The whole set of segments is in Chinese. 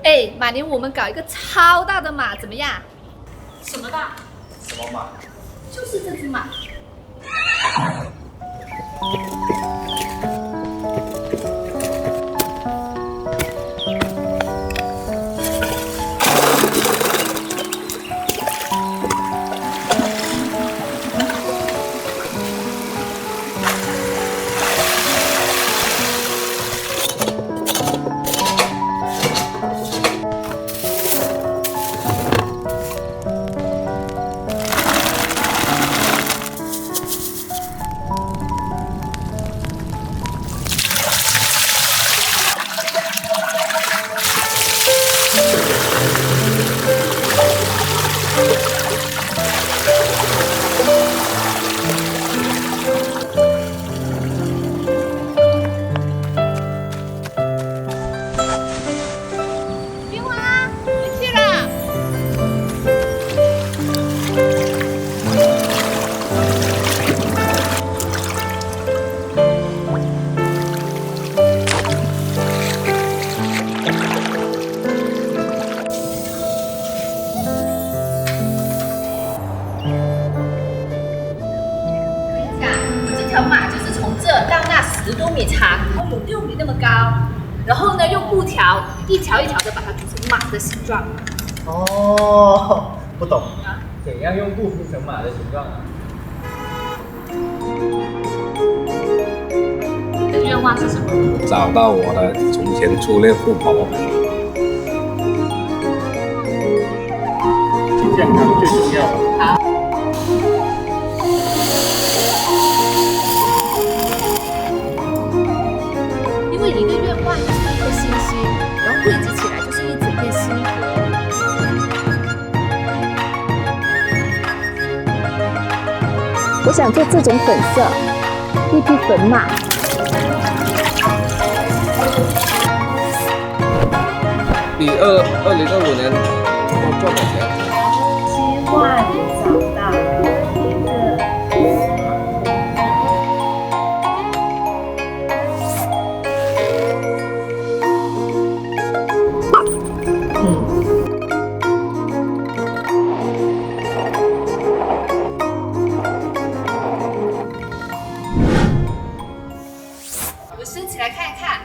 哎，马年我們搞一個超大的馬怎麼樣？什麼大？什麼馬？就是這隻馬。这条马就是从这到那10多米長，然後有6米那麼高，然後呢用布條一條一條的把它組成馬的形狀。哦，不懂啊？怎樣用布鋪成馬的形狀啊？你的願望是什麼？找到我的從前初戀富婆。健康最重要。好。因為你的願望就是一顆星星，然後匯集起來就是一整片星河。我想做這種粉色，一匹粉馬。比2025年多賺點錢。希望你找到一個。我升起來看一看。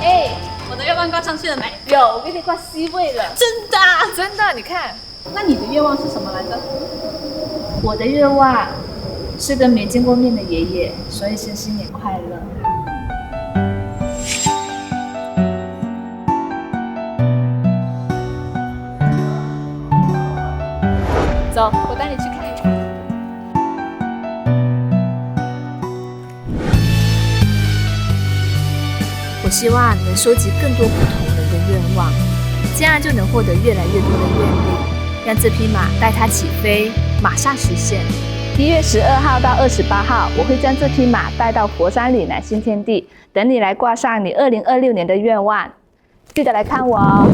哎，我的愿望掛上去了沒？有，我給你掛 C 位了。真的啊？真的，你看。那你的願望是什麼來着？我的願望是跟沒見過面的爺爺說一聲新年快樂。走，我帶你去看一看。我希望能收集更多不同人的願望，這樣就能獲得越來越多的願力。讓這匹馬帶它起飛，馬上實現。1月12號到28號，我會將這匹馬帶到佛山嶺南新天地，等你來掛上你2026年的願望，記得來看我哦。